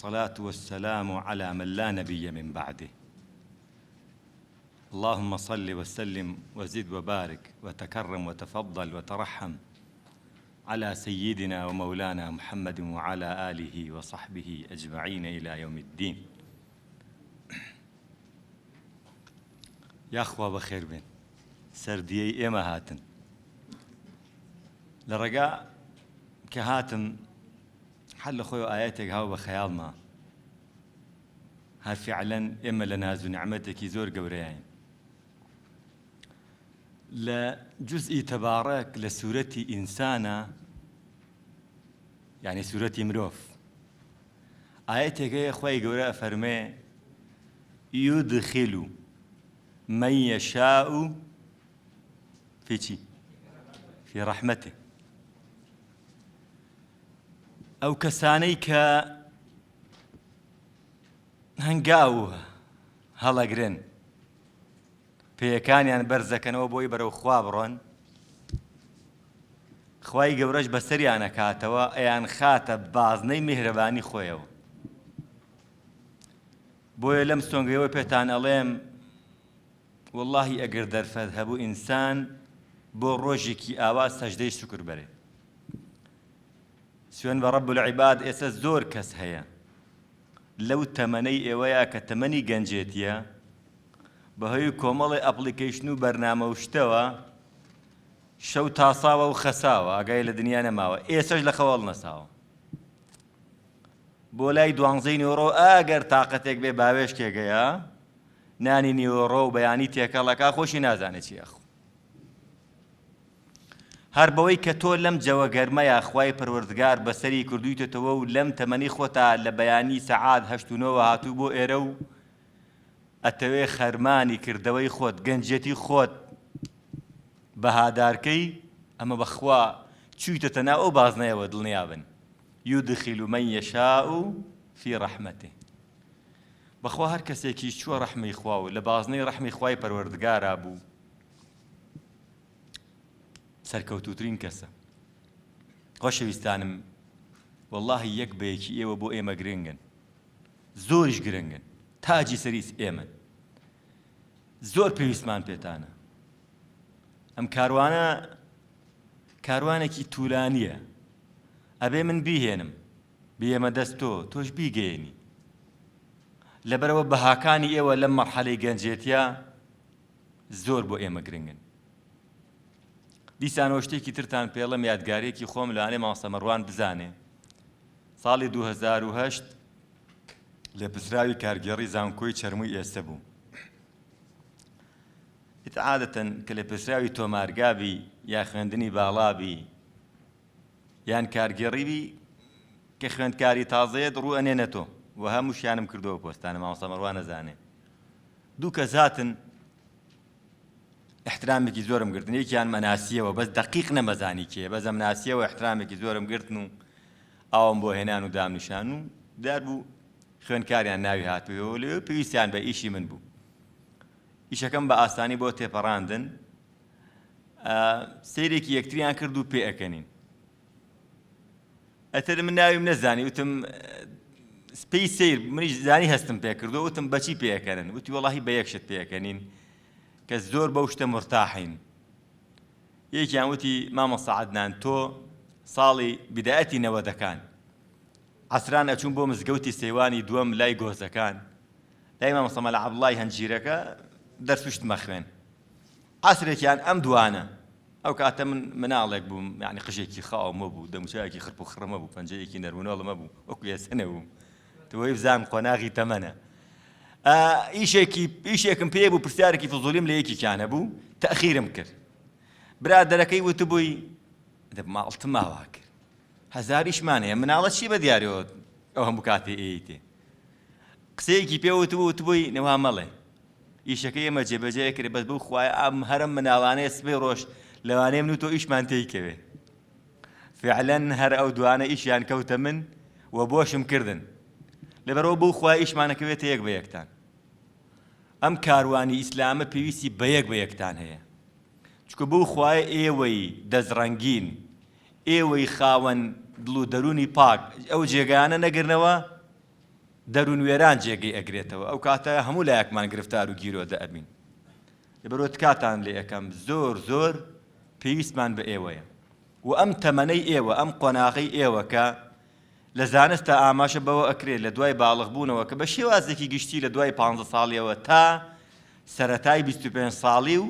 والصلاة والسلام على من لا نبي من بعده. اللهم صل وسلم وزد وبارك وتكرم وتفضل وترحم على سيدنا ومولانا محمد وعلى آله وصحبه أجمعين إلى يوم الدين. يا أخوة بخير بن سرديي إيما هاتن لرجاء كهاتم حل خوي آياتك هاو بخيال ما هل فعلا إما لنازو نعمتك زور قوريين لجزء تبارك لسورة إنسانة يعني سورة مروف آياتك يا أخوي قوراء فرمي يدخل من يشاء في رحمته ئەو کەسانەی کە هەنگاو هەڵەگرن پێیەکانیان بەرزەکەنەوە بۆی بەرەو خوا بڕۆن خوای گەورەش بەسەریان ئەکاتەوە ئەیان خاتە بازنەی میهرەبانی خۆیەوە. بۆیە لەم سۆنگەیەوە پێتان ئەڵێم وەڵڵاهی ئەگەر دەرفەت هەبوو ئینسان بۆ ڕۆژێکی ئاوا سەجدەی شوکر بەرێ. سوێن بە ڕەب العیباد ئێستا زۆر کەس هەیە لەو تەمەنەی ئێوەیە کە تەمەنی گەنجێتیە بەهۆی کۆمەڵی ئەپلیکیشن و بەرنامە و شتەوە شەو تاساوە و خەساوە ئاگای لە دنیا نەماوە ئێستاش لە خەواڵ نەساوە بۆ لای 12 نیوەڕۆ ئەگەر تااقەتێک بێ باوێشکێگەیە نانی نیوەڕۆ و بەیانی تێکەڵەکە خۆشی نازانێت چی ئەخۆ هەر بەوەی کە تۆ لەم جەوە گەرمەیە خوای پەروەردگار بەسەری کردوویتەوە و لەم تەمەنی خۆتا لە بەیانی سەعات 8 هاتوو بۆ ئێرە و ئەتەوێ خەرمانی کردەوەی خۆت گەنجێتی خۆت بەهادارکەی ئەمە بەخوا چوویتەتە ناو ئەو بازنەیەوە دڵنیابن یودخیل من یەشاء فی ڕەحمەته. بەخوا هەر کەسێکی چووە ڕەحمەی خوا و لە بازنەی ڕەحمی خوای پەروەردگارا بوو سەرکەوتووترین کەسە. خۆشەویستانم وەڵڵاهی یەک بەیەکی ئێوە بۆ ئێمە گرنگن زۆریش گرنگن تاجی سەریس ئێمن زۆر پێویستمان پێتانە. ئەم کاروانێکی توولانیە ئەبێ من بیهێنم بێمە دەست تۆش بیگەێنی لەبەرەوە بەهاکانی ئێوە لەم مەرحەلەی گەنجێتیە زۆر بۆ ئێمە گرنگن. دیسانەوە شتێکی ترتان پێڵەم یادگارێکی خۆم لەوانەیە مامۆستا مەڕوان بزانێ. ساڵی 2008 لە پسراوی کارگێڕی زانکۆی چەرمووی ئێستا بوو. عادەتەن کە لە پسراوی تۆمارگابی یا خوێندنی باڵابی یان کارگێڕیبی کە خوێندکاری تازەیەت ڕوو ئەنێنێتۆ و هەمووشیانم کردەوە پۆستانە مامۆستا مەڕوان نەزانێ. دوو کەس هاتن احترامێکی زۆرم گرتن یەکیان مەناسیەوە بەس دەقیق نەمەزانی کێ بەس ئەم ناسیەوە احترامێکی زۆرم گرتن و ئاوم بۆ هێنان و دامنیشان و دار بوو خوێندکاریان ناوی هاتووەوە لەوێ پێویستیان بە ئیشی من بوو. ئیشەکەم بە ئاسانی بۆ تێپەڕاندن سەیرێکی یەکتریان کرد و پێ ئەکەنین. ئەتر من ناویم نەزانی وتم سپەی سەیر منیش زانی هەستم پێ کردو وتم بەچی پێ ئەکەنن وتی وەڵڵاهی بە یەک شت پێ ئەکەنین کە زۆر بەو شتە مرتاحین. یەکیان وتی مامۆستا عەدنان تۆ ساڵی بیدایەتی 90ەکان عەسران ئەچوون بۆ مزگەوتی سەیوانی دووەم لای گۆزەکان لای مامۆستا مەلا عەبدوڵڵای هەنجیرەکە دەرس و شتمە خوێن. عەسرێکیان ئەم دوانە ئەو کاتە من مناڵێک بووم یعنی قژێکی خاومە بوو دەموچایەکی خرپ و خڕمە بوو پەنجەیەکی نەرمونەڵمە بوو وەکو ێسەنە بوو تۆی بزانم قۆناغی تەمەنە. ئیشێکم پێ بوو پرسیارێکی فزوولیم لە یەکێکیانە بوو تەخیرم کرد. برادەرەکەی وتبووی ماڵتم ماوا کرد هەزاریشمانەیە مناڵە چی بە دیارەوە ئەو هەموو کاتێ ئێیتێ قسەیەکی پێ وتبووی نەوا مەڵێ ئیشەکەی ئێمە جێبەجێ کرد بەس بوو خوای ئەم هەرم مناڵانەیە سبەی ڕۆژ لەوانەیە من و تۆ ئیشمان تێیکەوێ. فعلەن هەر ئەو دوانە ئیشیان کەوتە من و بۆشم کردن لەبەرەوە بوو خوای ئیشمانەکەوێتە یەک بە یەکتان. ئەم کاروانی ئیسلامە پێویستی بە یەکتان هەیە چکە بوو خوای ئێوەی دەزڕەنگین ئێوەی خاوەن دڵ و دەرونی پاک ئەو جێگانە نەگرنەوە دەروون وێران جێگەی ئەگرێتەوە ئەو کاتە هەموو لایەکمان گرفتار و گیرۆ دەئەبین لەبەرەوە کاتان لێ ئەەکەم زۆر زۆر پێویستمان بە ئێوەیە و ئەم تەمەنەی ئێوە ئەم قۆناغەی ئێوە کە لە زانستە ئاماشە بەوە ئەکرێت لە دوای باڵغبوونەوە کە بە شێوازێکی گشتی لە دوای 15 ساڵیەوە تا سەرەتای 25 ساڵی و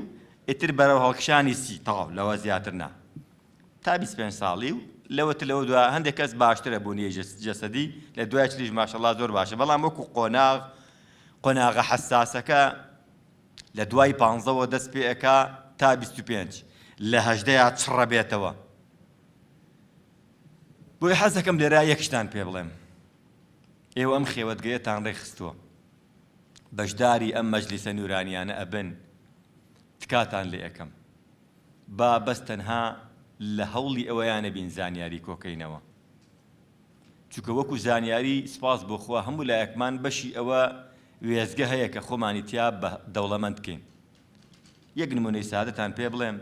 ئیتر بەرەو هەڵکشانی سی تەواو لەوە زیاتر نا تا 25 ساڵی و لەوەتر لەوە دوای هەندێک کەس باشترە بوونیە جەسەدی لە دوای چلیش ماشەڵڵا زۆر باشە بەڵام وەکو قۆناغە حەساسەکە لە دوای 15ەوە دەست پێ ئەکا تا 25 لە 18 چڕە بێتەوە بۆی حەز دەکەم لێرە یەکشتان پێ بڵێم ئێوە ئەم خێوەتگەیەتان ڕێخستووە بەشداری ئەم مەجلیسە نورانیانە ئەبن تکاتان لێ ئەەکەم با بەس تەنها لە هەوڵی ئەوەیانە بین زانیاری کۆکەینەوە چونکە وەکو زانیاری سپاس بۆ خوا هەموو لایەکمان بەشی ئەوە وێزگە هەیە کە خۆمانی تیا بە دەوڵەمەند بکەین یەک نمونەی سادەتان پێ بڵێم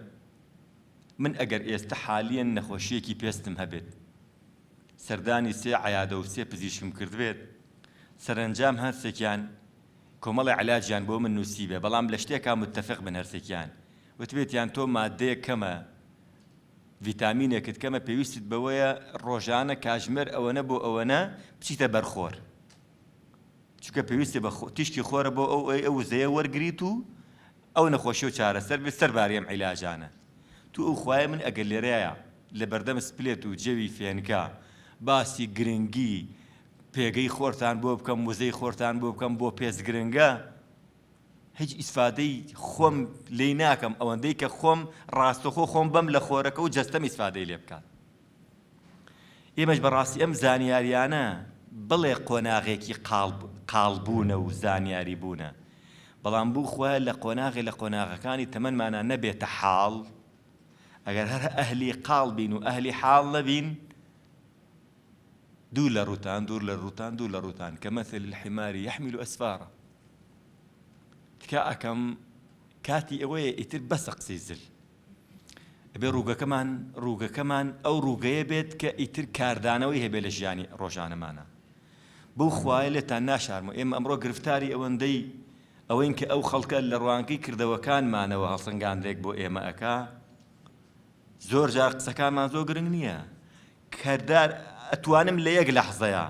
من ئەگەر ئێستا حالیەن نەخۆشیەکی پێستم هەبێت سەردانی سێ عەیادە و سێ پزیشکم کردبێت سەرنجام هەرسێکیان کۆمەڵی علاجیان بۆ من نووسیبێ بەڵام لە شتێکا متتەفق بن هەرسێکیان وتبێتیان تۆ مادەیە کەمە ڤیتامینێکت کەمە پێویستت بەوەیە ڕۆژانە کاژمێر ئەوەنە بۆ ئەوەنە بچیتە بەرخۆر چونکە پێویستی بە تیشکی خۆرە بۆ ئەو وزەیە وەرگریت و ئەو نەخۆشی و چارەسەر بێت سەرباری ئەم عیلاجانە تو ئەو خوایە من ئەگەر لێرەیە لە بەردەم سپلێت و جەوی فێنکە باسی گرنگی پێگەی خۆرتان بۆ بکەم وزەی خۆرتان بۆ بکەم بۆ پێست گرنگە هیچ ئیسفادەی خۆم لێی ناکەم ئەوەندەی کە خۆم ڕاستەخۆ خۆم بەم لە خۆرەکە و جەستەم ئیسفادەی لێ بکات ئێمەش بەڕاستی ئەم زانیاریانە بڵێ قۆناغێکی قاڵبوونە و زانیاری بوونە بەڵام بوو خوایە لە قۆناغەکانی تەمەنمانە نەبێتە حاڵ ئەگەر هەر ئەهلی قاڵ بین و ئەهلی حاڵ نەبین دوور لە ڕووتان كمثل الحمار يحمل أسفارا تکا ئەکەم کاتی ئەوەیە ئیتر بەسە قسەی زل ئەبێ ڕووگەکەمان ئەو ڕووگەیە بێت کە ئیتر کاردانەوەی هەبێ لە ژیانی ڕۆژانەمانە بەو خوایە لێتان ناشارمە ئێمە ئەمڕۆ گرفتاری ئەوەین کە ئەو خەڵکە لە ڕوانگەی کردەوەکانمانەوە هەڵسەنگاندێک بۆ ئێمە ئەکا زۆر جار قسەکانمان زۆر گرنگ نییە کەردار ئەتوانم لە یەک لەحزەیە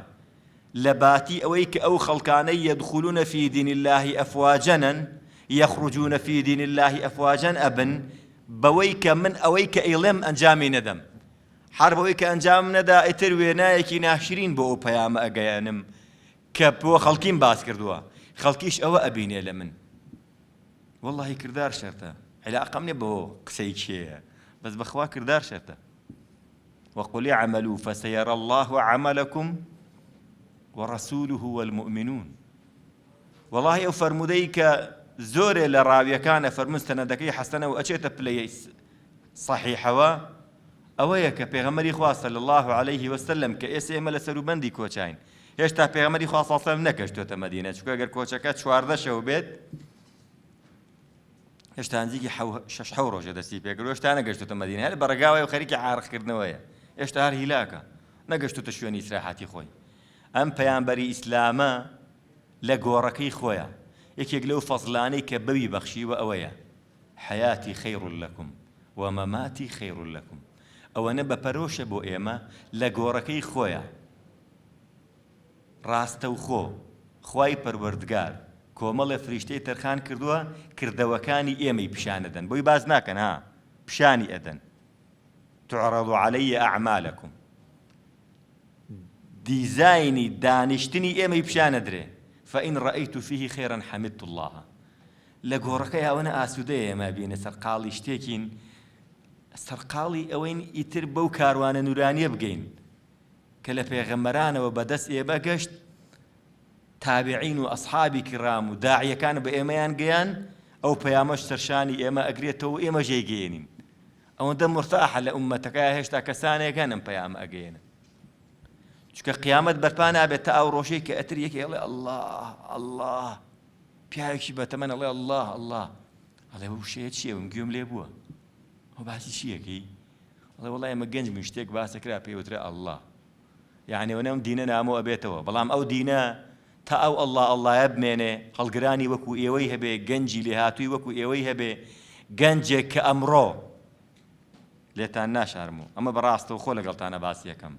لە باتی ئەوەی کە ئەو خەڵکانەی يدخلون في دين الله أفواجا يخرجون في دين الله أفواجا ئەبن بەوەی کە من ئەوەی کە ئەیڵێم ئەنجامی نەدەم هەر بەوەی کە ئەنجام نەدا ئیتر وێنایەکی ناشرین بۆ ئەو پەیامە ئەگەیەنم کە بۆ خەڵکیم باس کردووە خەڵکیش ئەوە ئەبینێ لە من واللهی کردار شەرتە علاقەم نییە بۆ قسەی کێیە بەس بەخوا کردار شەرتە وقل اعملوا فسيرى الله عملكم ورسوله والمؤمنون والله فرموديك زور لراوية كان فرمستندكي حسنة وأشيت بلي صحيحة أويك بيغمري خواص صلى الله عليه وسلم كإس إمل سروبندي كوتشين هێشتا پێغەمبەری خوا صلی الله علیه و سلم نەکەشتۆتە مەدینە چونکە ئەگەر کۆچەکە 14 شەو بێت هێشتا نزیکی 6 ڕۆژە دەستی پێکرد هێشتا نەگەشتۆتە مەدینە هەر بەڕێگاوەیە و خەریکی عارقکردنەوەیە هێشتا هەر هیلاکە نەگەشتۆتە شوێنی ئیسراحەتی خۆی ئەم پەیامبەری ئیسلامە لە گۆڕەکەی خۆیە یەکێک لەو فەزلانەی کە بەوی بەخشیوە ئەوەیە حەیاتی خەیر لەکم ومەماتی خەیر لەکم ئەوەنە بەپەرۆشە بۆ ئێمە لە گۆڕەکەی خۆیە ڕاستە و خۆ خوای پەروەردگار کۆمەڵە فریشتەی تەرخان کردووە کردەوەکانی ئێمەی پیشانەدەن بۆی باز ناکەن ها پیشانی ئەدەن تعرض علي أعمالكم دیزاینی دانیشتنی ئێمەی پیشانەدرێ فإن رأيت فيه خيرا حمدت الله لە گۆڕەکەی ئەوەنە ئاسوودەیە ئێمە بینە سەرقاڵی شتێکین سەرقاڵی ئەوەین ئیتر بەو کاروانە نورانیە بگەین کە لە پێغەمبەرانەوە بەدەست ئێمە گەشت تابعین و ئەصحابی کرام و داعیەکان بە ئێمەیان گەیان ئەو پەیامەش سەرشانی ئێمە ئەگرێتەوە ئێمە جێگەێنین ئەوەندە مرتاحە لە ئومەتەکە هێشتا کەسانێکان ئەم پەیامە ئەگەێنن چونکە قیامەت بەرپا نابێت تا ئەو ڕۆژەی کە ئەتر یەکێ ئەڵێ الله الله پیاوێکی بەتەمەن ئەڵێ الله الله ئەڵێ ئەو شەیە چییە وم گوێم لێ بووە ئەو باسی چییەکەی ئەڵێ وەڵای ئەمە گەنج من شتێک باسەکرا پێوترە الله یعنی ئەوەنە ئەم دینە نامۆ ئەبێتەوە بەڵام ئەو دینە تا ئەو ئەڵڵایە بمێنێ هەڵگرانی وەکو ئێوەی هەبێ گەنجی لێهاتووی وەکو ئێوەی هەبێ گەنجێک کە ئەمڕۆ لێتان ناشارمەوە ئەمە بەڕاستەوە خۆ لەگەڵتانە باسی یەکەم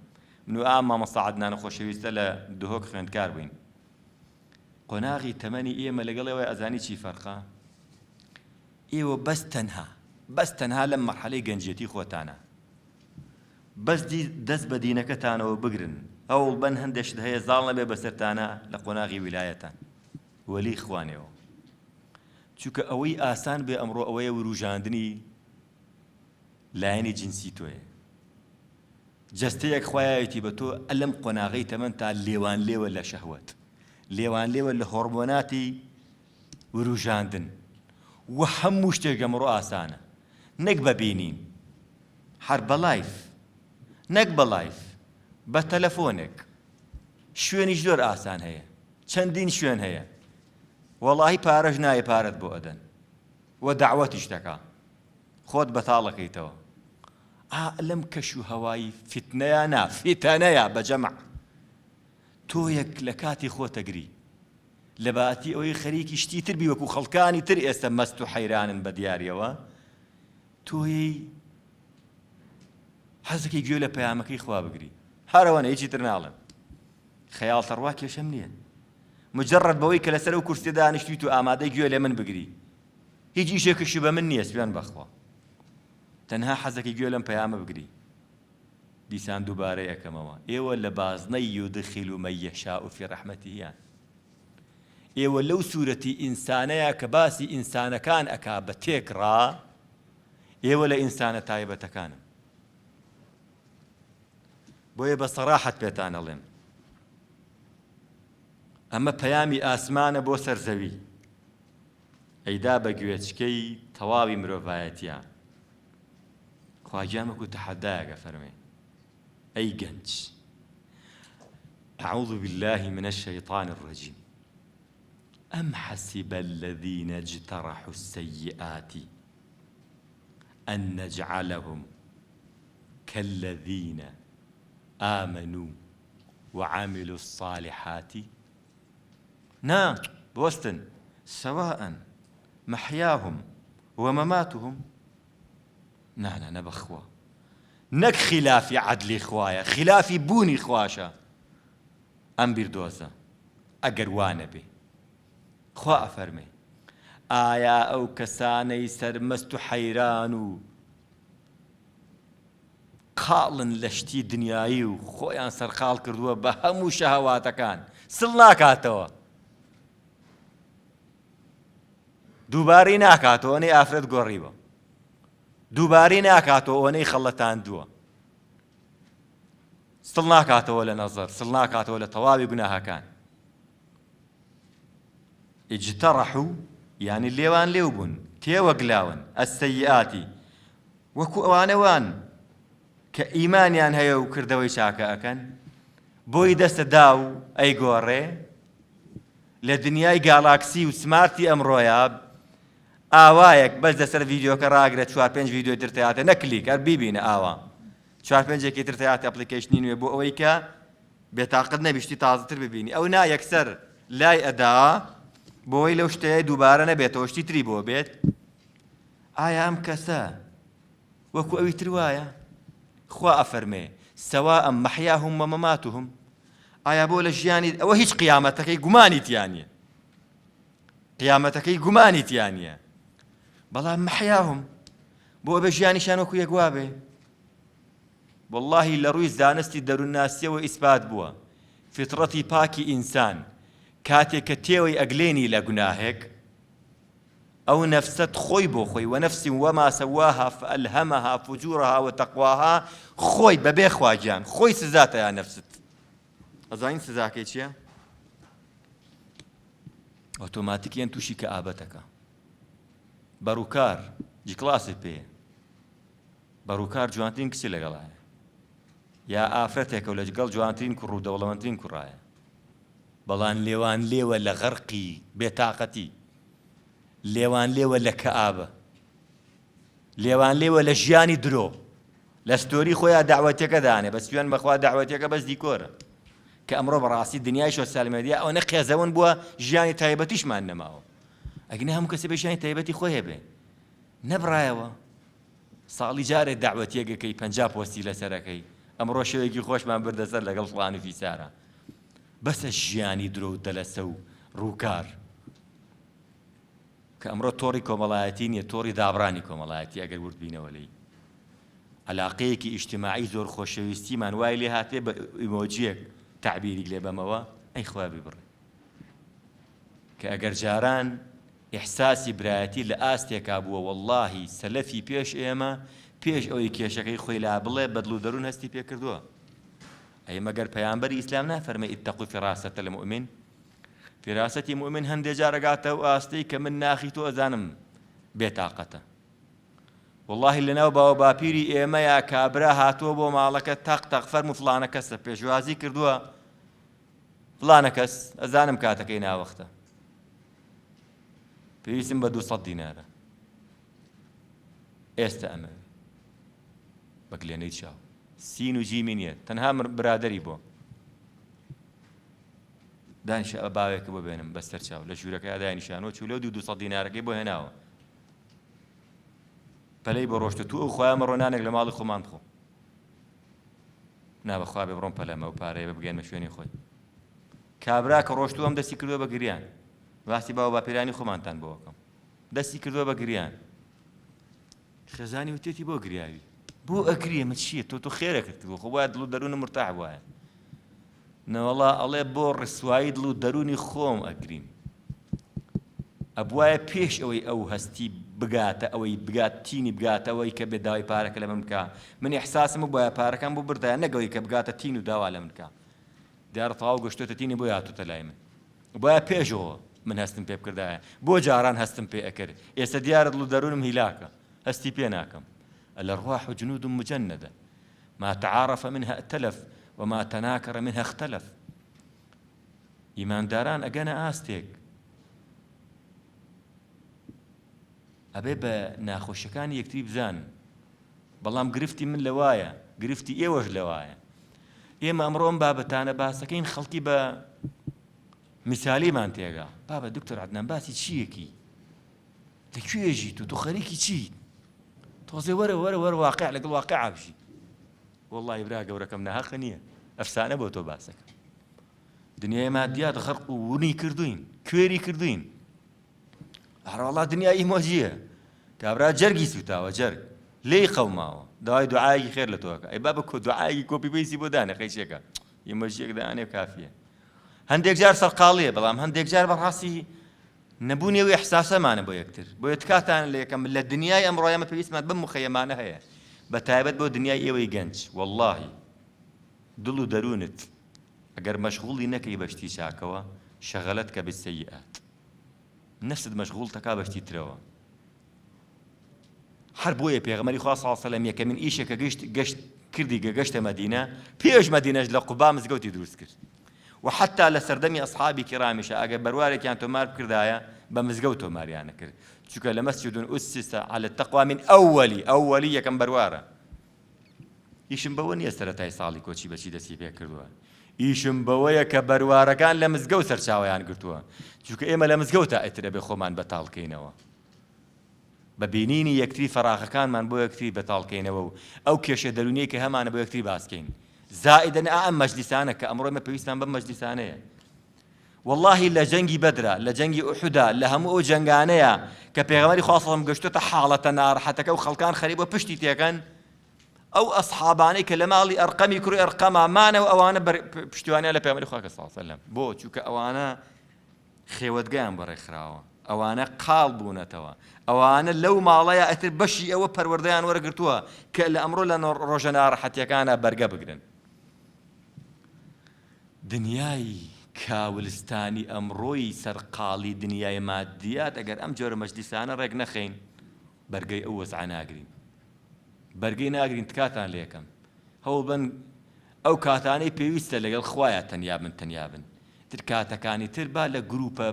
من و ئام مامۆستا عەدنان خۆشەویستە لە دهۆک خوێندکار بووین قۆناغی تەمەنی ئێمە لەگەڵ ئێوە ئەزانی چی فەرقە ئێوە بەس تەنها لەم مەرحەلەی گەنجێتی خۆتانە بەس دەست بە دینەکەتانەوە بگرن ئەوڵ بەن هەندێشت هەیە زاڵ نەبێ بەسەرتانە لە قۆناغی ویلایەتان وەلی خوانێەوە چونکە ئەوەی ئاسان بێ ئەمڕۆ ئەوەیە وروژاندنی لایەنی جنسی تۆیە جەستەیەک خوایەتی بە تۆ ئەلەم قۆناغەی تەمەن تا لێوان لێوە لە شەهوەت لێوان لێوە لە هۆرمۆناتی وروژاندن و هەموو شتێک ئەمڕۆ ئاسانە نەک بەبینین هەر بە لایف نەک بە لایف بە تەلەفۆنێک شوێنیش زۆر ئاسان هەیە چەندین شوێن هەیە وەڵاهی پارەش نایە پارەت بۆ ئەدەن وە دەعوەتیش دەکا خۆت بەتاڵەکەیتەوە لەم کەش و هەوایی فتنەیە نا فتەنەیە بەجەمع تۆ یەک لە کاتی خۆتەگری لە باتی ئەوەی خەریکی شتی تر بی وەکو خەڵکانی تر ئێستا مەست و حەیرانن بە دیاریەوە تۆی حەزەکەی گوێ لە پەیامەکەی خوا بگری هەرەوەنە هیچی تر ناڵێم خەیاڵ تەڕوا کێشەم نییە مجرد بەوەی کە لەسەر ئەو کورسێ دانیشتویت و ئامادەی گوێ لێ من بگری هیچ ئیشێکشی بە من نییە سوێن بەخوا تەنها حەزەکەی گوێ لەم پەیامە بگری دیسان دووبارە یەکەمەوە ئێوە لە بازنەی یودخیل من یەشاء فی ڕەحمەتیه ئێوە لەو سوورەتی ئینسانەیە کە باسی ئینسانەکان ئەکا بە تێکڕا ئێوە لە ئینسانە تایبەتەکانم بۆیە بە سەراحەت پێتان ئەڵێم ئەمە پەیامی ئاسمانە بۆ سەر زەوی ئەیدا بە گوێچکەی تەواوی مرۆڤایەتیە خواجام وەکو تەحەدایەکە فەرمێ ئەی گەنج أعوذ بالله من الشيطان الرجيم أم حسب الذين اجترحوا السيئات أن نجعلهم كالذين آمنوا وعملوا الصالحات نعم بوستن سواء محياهم ومماتهم نانا نبخوا نك خلافي عدلي خوايا خلافي بوني خواشا أم بردوزا أقر وانبي خوا أفرمي آيا أو كساني سرمست حيرانو قاڵن لە شتی دنیایی و خۆیان سەرقاڵ کردووە بە هەموو شەهەواتەکان سڵ ناکاتەوە دووبارەی ناکاتەوە ئەوەی ئافرەت گۆڕیوە دووبارەی ناکاتەوە ئەوەی خەڵەتاندووە سڵ ناکاتەوە لە نەزەر سڵ ناکاتەوە لە تەواوی گوناهەکان ئیجتەڕەحو یعنی لێوان لێو بوون تێوەگلاون ئەسسەیئاتی وەکو ئەوانەوان کە ئیمانیان هەیە و کردەوەی چاکە ئەکەن بۆی دەستە دا و ئەیگۆڕێ لە دنیای گاڵاکسی و سمارتی ئەمڕۆیە ئاوایەک بەس دەسەر ڤیدیۆکە ڕاگرێت 4-5 ڤیدیۆ تر تەیاتە نەکلیک هەر بیبینە ئاوا 4-5 تر تەیاتە ئەپلیکیشنی نوێ بۆ ئەوەی کە بێتاقەت نەبیشتی تازەتر ببینی ئەو نا یەکسەر لای ئەدا بۆی لەو شتەیە دووبارە نەبێتەوە شتی تری بۆ بێت ئایا ئەم کەسە وەکو ئەوی تر وایە خوا ئەفەرمێ سەواء مەحیاهم ومەماتهم ئایا بۆ لە ژیانی ئەوە هیچ قیامەتەکەی گومانی تیان نییە قیامەتەکەی گومانی تیان نییە بەڵام مەحیاهم بۆ بە ژیانیشان وەکو یەکوا بێ واللهی لە ڕووی زانستی دەروونناسیەوە ئیسبات بووە فیتڕەتی پاکی ئینسان کاتێک کە تێوەی ئەگلێنی لە گوناهێک ئەو نەفسەت خۆی بۆ خۆی وەنەفسی وەما سەواها فەئەلهەمەها فوجوورها وتەقواها خۆی بەبێ خواگیان خۆی سزاتە یا نەفست ئەزانین سزاکەی چییە؟ ئۆتۆماتیکیان تووشی کەئابەتەکە بەڕووکار جیکڵاسی پێ بەڕووکار جوانترین کچی لەگەڵایە یا ئافرەتێکە و لەگەڵ جوانترین کوڕ و دەوڵەمەندترین کوڕایە بەڵام لێوان لێوە لە غەرقی بێتاقەتی لێوان لێوە لە کەئابە لێوان لێوە لە ژیانی درۆ لە ستۆری خۆیان داوەتێکە دانێ بە سوێن بەخوا داوەتێکە بەس دیکۆرە کە ئەمڕۆ بەڕاستی دنیای سۆسیال مێدیا ئەوەنە قێزەون بووە ژیانی تایبەتیشمان نەماوە ئەگەنە هەموو کەسێ بە ژیانی تایبەتی خۆی هەبێ نەبڕایەوە ساڵی جارێک داعوەتیەکەکەی 50 پۆستی لەسەرەکەی ئەمڕۆ شەوێکی خۆشمان بردەسەر لەگەڵ فڵان و فیسارە بەسە ژیانی درۆ و دەلەسە و ڕووکار کە ئەمڕۆ تۆڕی کۆمەڵایەتی نییە تۆڕی دابڕانی کۆمەڵایەتی ئەگەر وردبینەوە لێی عەلاقەیەکی ئیجتیماعی زۆر خۆشەویستیمان وای لێ هاتێ بە ئیمۆجیەک تعبیری لێ بەمەوە ئەی خوا ببڕێ کە ئەگەر جاران ئیحساسی برایەتی لە ئاستێکا بووە وەڵڵاهی سەلەفی پێش ئێمە پێش ئەوەی کێشەکەی خۆی لا بڵێ بەدڵ و دەروون هەستی پێ کردووە ئەی مەگەر پەیامبەری ئیسلام نافەرمێ ئیتەقوا فیراسەتە المؤمن فیراسەتی مؤمن هەندێک جار ئەگاتەوە ئاستەی کە من ناخی تۆ ئەزانم بێتاقەتە والله لەناو باوە باپیری ئێمەیە کابرا هاتووە بۆ ماڵەکە تەق فەرموو فڵانە کەسە پێشوازی کردووە فڵانە کەس ئەزانم کاتەکەی ناوەختە پێویستم بە 200 دینارە ئێستا ئەمە بەکلێنەی چاو سین و جیمی نییە تەنها برادەری بۆ دانیشە باوێکە بۆ بێنم بەسەر چاو لە ژوورەکە ئادای نیشانەوە چوو لەو 200 دینارەکەی بۆ هێناوە پەلەی بە ڕۆشتە تو ئەو خۆیان ڕۆنانێک لە ماڵی خۆمان بخۆ نابەخوا بێ بڕۆم پەلەمە و پارەیە بە بگەێنمە شوێنی خۆی کابرا کە ڕۆشتووە ئەم دەستی کردووە بە گریان باسی باوە باپیرانی خۆمانتان بۆکەم دەستی کردووە بە گریان خێزانی وتێتی بۆ گریاوی بۆ ئەگرێ مە چییە تۆ خێرەکرد کردووە خۆ باید دڵ و دەروونم مرتاح وایە نەوەڵا ئەڵێ بۆ ڕسوایی دڵ و دەرونی خۆم ئەگریم ئەبوایە پێش ئەوەی ئەو هەستی بگاتە ئەوەی بگات تینی بگاتە ئەوەی کە بێ داوای پارەکە لە من بکە من ئیحساسم بۆیە پارەکەم بۆ بردایە نەگەوەی کە بگاتە تین و داوا لە من بکە دیارە تەواو گەشتۆتە تینی بۆ هاتووتە لای من بۆیە پێشەوە من هەستم پێ بکردایە بۆ جاران هەستم پێ ئەکرد ئێستا دیارە دڵ و دەروونم هیلاکە هەستی پێ ناکەم الأرواح جنود مجندة ما تعارف منها ائتلف وما تناكر منها اختلف إيمان داران أجانا آستيك ئەبێ بە ناخۆشیەکانی یەکتری بزان بەڵام گرفتی من لەوایە گرفتی ئێوەش لەوایە ئێمە ئەمڕۆم بابەتانە باسەکەین خەڵکی بە میسالیمان تێگا بابە دکتۆر عەدنان باسی چیەکی لەکوێژی تۆ خەریکی چی تۆزێ وەرە واقع لەگەڵ واقع بژی وەڵڵی برا گەورەکەم ناهەقە نییە ئەفسانە بۆ تۆ باسەکە دنیای مادیات خەرق و ونی کردوین کوێری کردوین هەروەڵا دنیای ئیمۆجیە کابرا جەرگی سوتاوە جەرگ لێی قەوماوە داوای دوعایەکی خێر لە تۆکە ئەی بابە کۆ دوعایەکی کۆپی پێیسی بۆ دانە قەیچێکە ئیمۆجیەک دانێ کافیە هەندێک جار سەرقاڵیە بەڵام هەندێک جار بەڕاستی نەبوونیەوەی ئیحساسەمانە بۆ یەکتر بۆ تکاتان لە یەکەم لە دنیای ئەمڕۆ ئێمە پێویستمان بەم مخەیەمانە هەیە بە تایبەت بۆ دنیای ئێوەی گەنج وەڵڵاهی دڵ و دەروونت ئەگەر مەشغوڵی نەکەی بەشتی چاکەوە شەغەلەتکە بالسەیئات نفست مەشغوڵ تەکا بەشتی ترەوە هەر بۆیە پێغەمبەری خوا صلی الله علیه و سلم یەکەمین ئیشێکە گەشت کردی گەشتە مەدینە پێش مەدینەش لە قوبا مزگەوتی دروست کرد و حتا لە سەردەمی ئەصحابی کیرامیشە ئەگەر بەروارێکیان تۆمار بکردایە بە مزگەوت تۆماریانە کرد چونکە لە مەسجد ئوسس على التقوى من ئەوەلی یەکەم بەروارە ئیشم بەوە نییە سەرەتای ساڵی کۆچی بەچی دەستی پێ کردووە ئیشم بەوەیە کە بەروارەکان لە مزگەوت سەرچاوەیان گرتووە چونکە ئێمە لە مزگەوتە ئەترە بێ خۆمان بەتاڵکەینەوە بە بینینی یەکتری فەراغەکانمان بۆ یەکتری بەتاڵکەینەوە و ئەو کێشە دەرونیە کە هەمانە بۆ یەکتری باسکەین زائدەن ئەم مەجلیسانە کە ئەمڕۆ ئێمە پێویستمان بەم مەجلیسانەیە والله لە جەنگی بەدرە لە جەنگی ئوحودا لە هەموو ئەو جەنگانەیە کە پێغەمبەری خوا صلی الله علیه و سلم گەشتۆتە حاڵەتە ناڕەحەتەکە و خەڵکان خەریبە پشتی تێکەن ئەو ئەصحابانەی کە لە ماڵی ئەرقەمی کوڕی ئەرقەما مانەوە ئەوانە پشتیوانیان لە پێغەمبەری خوا صلی الله علیه و سلم بۆ چونکە ئەوانە خێوەتگەیان بەڕێکخراوە ئەوانە قاڵ بوونەتەوە ئەوانە لەو ماڵەیە ئەتر بەشی ئەوە پەروەردەیان وەرەگرتووە کە لە ئەمڕۆ لە ڕۆژە ناڕەحەتیەکانە بەرگە بگرن دنیای کاولستانی ئەمڕۆی سەرقاڵی دنیای مادیات ئەگەر ئەم جۆرە مەجلیسانە ڕێک نەخەین بەرگەی ئەو وەزعە ناگرین بەرگەی ناگرین تکاتان لێ یەکەم هەوڵ بن ئەو کاتانەی پێویستە لەگەڵ خوایە تەنیا بن تر کاتەکانی تر با لە گروپە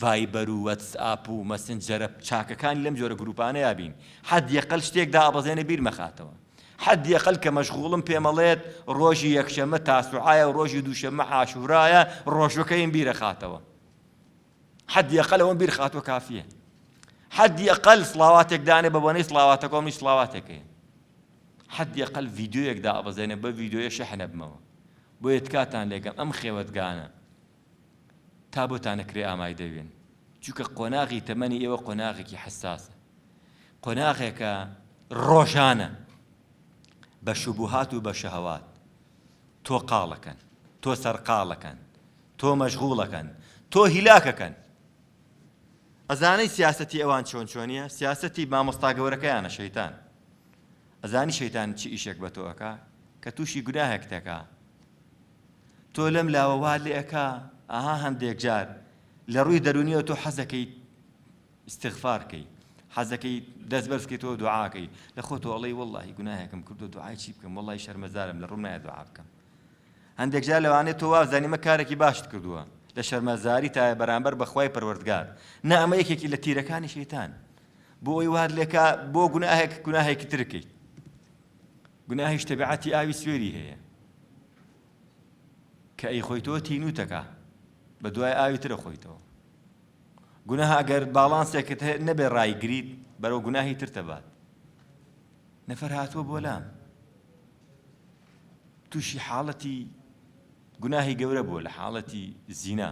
ڤایبەر و وەتسئاپ و مەسنجەرە چاکەکانی لەم جۆرە گروپانە یابین حەد یەقەل شتێکدا ئەبەزێنە بیر مەخاتەوە حەدیەقەل کە مەشغوڵم پێمەڵێت ڕۆژی یەکشەمە تاسوعایە و ڕۆژی دووشەمە عاشورایە ڕۆژەکەیم بیرە خاتەوە. حەدیەقەل ئەوەم بیر خاتوە کافیە. حەدیەقەل سڵاواتێک دانێ بە بۆنەی سڵاواتە کۆمنی سڵاواتێکەیە. حەدیەقەل ڤیدیۆیەک دابەزێنێ بە ڤیدیۆیە شەحنە بمەوە. بۆیە تکاتان لێگەم ئەم خێوەتگانە تا بۆتان نەکرێ ئامای دەوێن. چونکە قۆناغی تەمەنی ئێوە قۆناغێکی حساسە. قۆناغێکە ڕۆژانە بە شوبوهات و بە شەهەوات. تۆ قاڵەکەن، تۆ سەرقاڵەکەن، تۆ مەشغوڵەکەن، تۆ هیلاکەکەن. ئەزانەی سیاسەتی ئەوان چۆن چۆنیە؟ سیاسەتی مامۆستا گەورەکەیانە شەیتان. ئەزانی شەیتان چی ئیشێک بە تۆ ئەکا؟ کە تووشی گوناهێک دەکا. تۆ لەم لاوە وا لێ ئەکا ئاها هەندێک جار لە ڕووی دەرونیەوە تۆ حەزەکەی استیغفارکەی، حەزەکەی دەست بەرزکەیتەوە دوعاکەی، لە خۆتۆ ئەڵێی وەڵڵاهی گوناهێکم کردو دوعای چی بکەم؟ وەڵڵاهی شەرمەزارم لە ڕووم نایە دوعا بکەم. هەندێک جار لەوانێت تۆ وازانی مە کارێکی باشت کردووە لە شەرمەزاری تا بەرامبەر بەخوای پەروەردگار. نە ئەمە یەکێکی لە تیرەکانی شەیتان. بۆ ئەوی وات لێکا بۆ گوناهێکی ترکەیت. گوناهیش تەبیعەتی ئاوی سوێری هەیە کە ئەی خۆیتەوە تینوتەکە بە دوای ئاوی ترە خۆیتەوە. گوناها ئەگەر باڵانسێکت نەبێ ڕایگریت بەرەو گوناهی تر تەبات. نەفەر هاتووە بۆ لام تووشی حاڵەتی گوناهی گەورە بووە لە حاڵەتی زینا.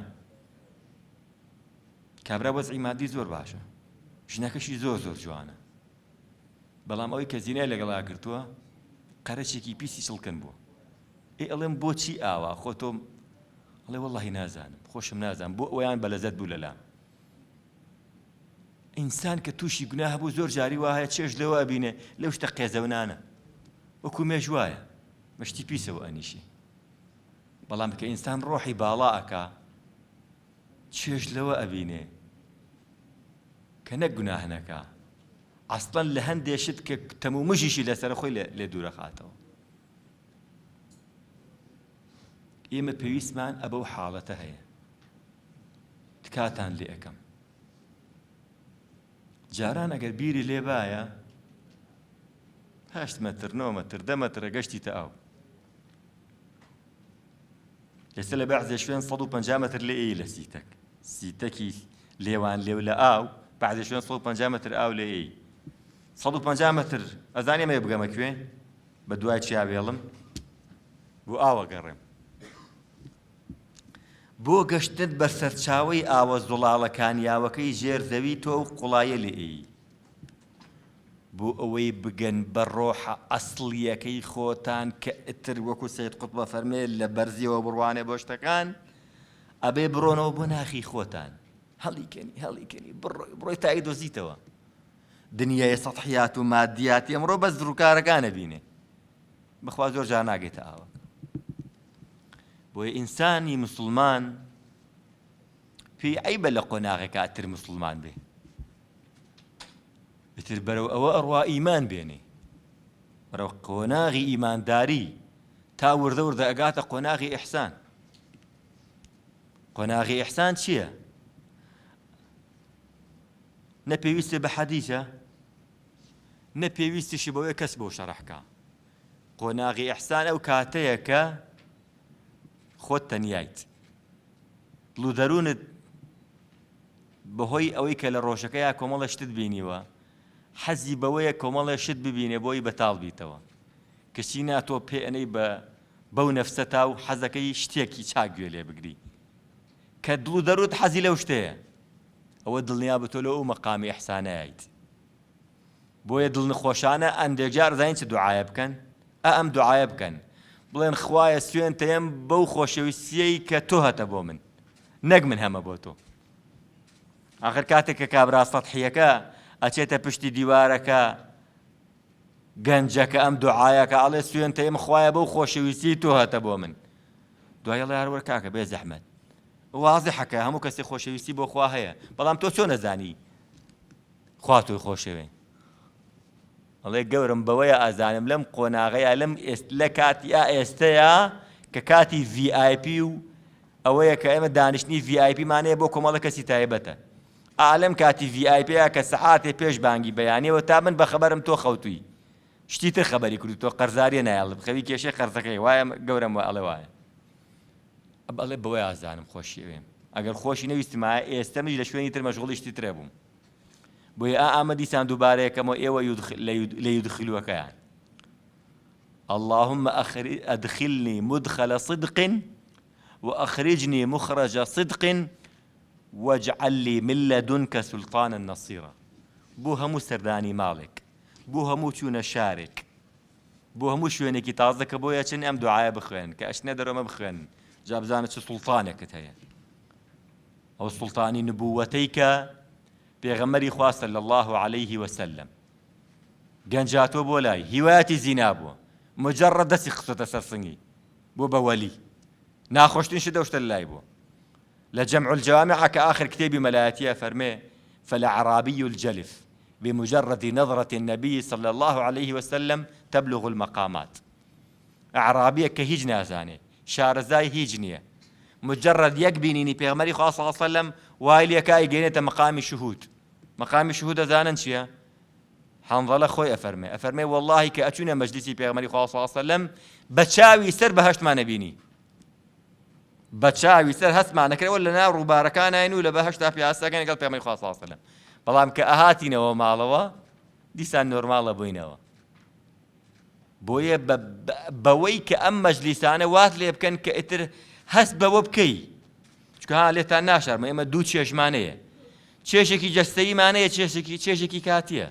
کابرا وەزعی مادی زۆر باشە، ژنەکەشی زۆر زۆر جوانە، بەڵام ئەوەی کە زینای لەگەڵا کردووە قەرەچێکی پیسی سڵکن بووە. ئەڵێم بۆچی ئاوا؟ خۆ تۆم ئەڵێ وەڵڵاهی نازانم، خۆشم نازانم، بۆ ئەویان بەلەزەت بوو لە لام. ئینسان کە تووشی گوناه بوو زۆر جاری وایە چێژ لەوە ئەبینێ لەو شتە قێزەونانە وەکو مێژوایە مەشتی پیسەوە ئەنیشی. بەڵام کە ئینسان ڕۆحی باڵا ئەکا چێژ لەوە ئەبینێ کە نەک گوناه نەکا، ئەسڵەن لە هەندێک شت کە تەموو مژیشی لەسەر خۆی لێ دوورە خاتەوە. ئێمە پێویستمان ئەبەو حاڵەتە هەیە. تکاتان لێ ئەەکەم جاران ئەگەر بیری لێ بایە 8 مەتر 9 مەتر 10 مەترە گەشتیتە ئاو. ئێستا لە بەعزێ شوێن 150 مەتر لێ ئێی لە سیتەک، سیتەکی لێوان لێو لە ئاو، بەعزێ شوێن 150 مەتر ئاو لێ ئێی. 150 مەتر ئەزانێ مە بگەمە کوێ؟ بە دوای چیاوێڵم بۆ ئاوە گەڕێم. بۆ گەشتت بە سەرچاوەی ئاوە زوڵاڵەکان یاوەکەی ژێر زەوی تۆ و قوڵایە لێ ئێی. بۆ ئەوەی بگەن بە ڕۆحە ئەسڵیەکەی خۆتان کە ئتر وەکو سەید قوتبە فەرمێ لە بەرزیەوە بڕوانێ بۆ شتەکان ئەبێ بڕۆنەوە بۆ ناخی خۆتان. هەڵیکەنی بڕۆی تایی دۆزیتەوە. دنیای سەطحیات و مادیاتی ئەمڕۆ بەس دروکارەکانە بینێ، بەخوا زۆر جار ناگێتە ئاوە. بۆیە ئینسانی موسڵمان پێی عەیبە لە قۆناغێکە ئەتر موسڵمان بێ، ئتر بەرەو ئەوە ئەڕوا ئیمان بێنێ، بەرەو قۆناغی ئیمانداری تا وردە وردە ئەگاتە قۆناغی ئیحسان. قۆناغی ئیحسان چییە؟ نەپێویستە بە حەدیثە، نەپێویستیشی بەوەی کەس بۆ شەڕەحکا. قۆناغی ئیحسان ئەو کاتەیە کە خۆت تەنیایت، دڵ و دەروونت بەهۆی ئەوەی کە لە ڕۆژەکەیە کۆمەڵە شتت بینیوە حەزی بەوەیە کۆمەڵە شت ببینێ بۆی بەتاڵ بیتەوە. کەسی ناتۆ پێ ئەنەی بەو نەفسە تا و حەزەکەی شتێکی چاک گوێ لێ بگری کە دڵ و دەروت حەزی لەو شتەیە، ئەوە دڵنیا بە تۆ لەو مەقامی ئیحسانەیەیت. بۆیە دڵ نەخۆشانە ئەندێک جار زانین چ دوعایە بکەن؟ ئەم دوعایە بکەن، بڵێن خوایە سوێنتەیەم بەو خۆشەویستیەی کە تۆ هەتە بۆ من، نەک من هەمە بۆ تۆ. ئاخر کاتێک کە کابرا سەطحیەکە ئەچێتە پشتی دیوارەکە گەنجەکە ئەم دوعایەکە ئەڵێ سوێنتەیەم خوایە بەو خۆشەویستی تۆ هەتە بۆ من، دوای ئەڵێ هەروەر کاکە بێ زەحمەت واضحەکە هەموو کەسێ خۆشەویستی بۆ خوا هەیە، بەڵام تۆ چۆن نەزانی خوا تۆی خۆشەوێ؟ ئەڵێ گەورم بەوەیە ئازانم لەم قۆناغەیە لە کاتی ئێستەیە کە کاتی VIP و ئەوەیە کە ئێمە دانیشتنی VIP مانەیە بۆ کۆمەڵە کەسی تایبەتە. ئالەم کاتی VIP کە سەعاتێ پێش بانگی بەیانیەوە تا من بەخەبەرم تۆ خەوتووی، شتی تر خەبەری کرد تۆ قەرزاریە نایڵ بخەوی کێشەی قەرزەکەی وایە گەورم وە ئەڵێ وایە ئەڵێ بەوەی ئازانم خۆشیەوێم ئەگەر خۆشی نەویستمایە ئێستەمەش لە شوێنی تر مەشغوڵی شتی ترێ بووم بۆیە ئامە دیسان دووبارەیەکەمەوە ئێوە لە یودخلوەکەیان اللهم أدخلني مدخل صدق وأخرجني مخرج صدق واجعل لي من لدنك سلطانا نصيرا بۆ هەموو سەردانی ماڵێک بۆ هەموو چوونە شارێک بۆ هەموو شوێنێکی تازە کە بۆیە چن ئەم دوعایە بخوێن کە ئەشنە دەرەمە بخوێن جا بزانە چ سوڵتانێکت هەیە ئەو سوڵتانی نبووەتەی کە پێغەمبەری خوا صلی الله عليه وسلم گەنجاتۆ بۆ لای هیوایەتی زینا بووە مجرد دەستی خستۆتە سەر سنگی بۆ بە وەلی ناخۆشترین شت دەوشتە لای بووە لە جەمع الجوامع کە آخر کتێبی مەلایەتیە فەرمێ فالأعرابي الجلف بمجرد نظرة النبي صلى الله عليه وسلم تبلغ المقامات أعرابية كهيج نازاني شارزاي هيجنية مجرد يكبينيني بيغمري صلى الله عليه وسلم وايلي كاي جينة مقام الشهود مقام الشهود زانن شيا حنظل خوي أفرمي والله كأتونا مجلسي بيغمري صلى الله عليه وسلم بتشاوي سر بهشت ما نبيني بتشاوي سر هس معنا كده ولا نار وباركانا إنه لبهشت في عساكن قال بيغمري صلى الله عليه وسلم بەڵام کە ئەهاتینەوە ماڵەوە دیسان نۆرماڵە بووینەوە بۆیە بەوەی کە ئەم مەجلیسانە وات لێ بکەن کە ئیتر هەست بەوە بکەی چکە ها لێتان ناشارمە ئێمە دوو چێژمانەیە چێژێکی جەستەییمانەیە چێژێکی کاتیە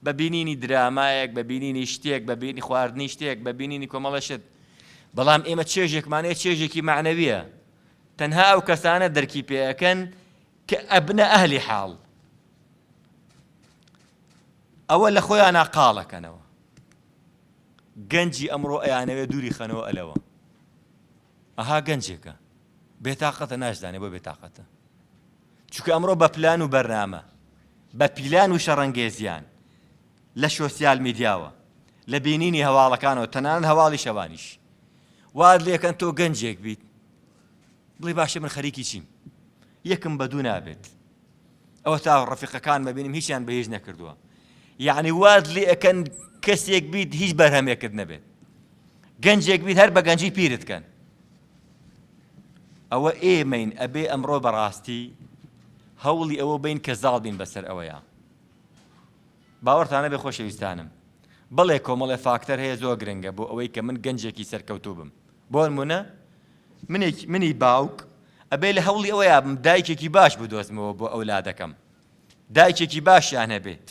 بە بینینی درامایەک بە بینینی شتێک بە بینی خواردنی شتێک بە بینینی کۆمەڵە شت بەڵام ئێمە چێژێکمانەیە چێژێکی معنەویە تەنها ئەو کەسانە دەرکی پێەکەن کە ئەبنە ئەهلی حاڵ ئەوە لە خۆیانە قاڵەکەنەوە گەنجی ئەمڕۆ ئەیانەوێ دووری خەنەوە ئەلەوە ئەها گەنجێکە بێتاقەتە ناشدانێ بۆ بێتاقەتە چونکە ئەمڕۆ بە پلان و بەرنامە بە پیلان و شەڕەنگێزیان لە سۆسیال میدیاوە لە بینینی هەواڵەکانەوە تەنانەت هەواڵی شەوانیش واد لێکەن تۆ گەنجێک بیت بڵێ باشە من خەریکی چیم یەکم بەدوو نابێت ئەوە تا ڕەفیقەکان مەبینیم هیچیان بەهێز نەکردووە یعنی واد لێ ئەکەن کەسێک بیت هیچ بەرهەمێکت نەبێت گەنجێک بیت هەر بە گەنجی پیرت کەن ئەوە ئێمەین ئەبێ ئەمڕۆ بەڕاستی هەوڵی ئەوە بین کە زاڵ بین بەسەر ئەوەیە باوەڕتانە بێ خۆشەویستانم بەڵێ کۆمەڵێ فاکتەر هەیە زۆر گرنگە بۆ ئەوەی کە من گەنجێکی سەرکەوتوو بم بۆ نمونە منی باوک ئەبێ لە هەوڵی ئەوەیە بم دایکێکی باش بدۆزمەوە بۆ ئەولادەکەم دایکێکی باشیان هەبێت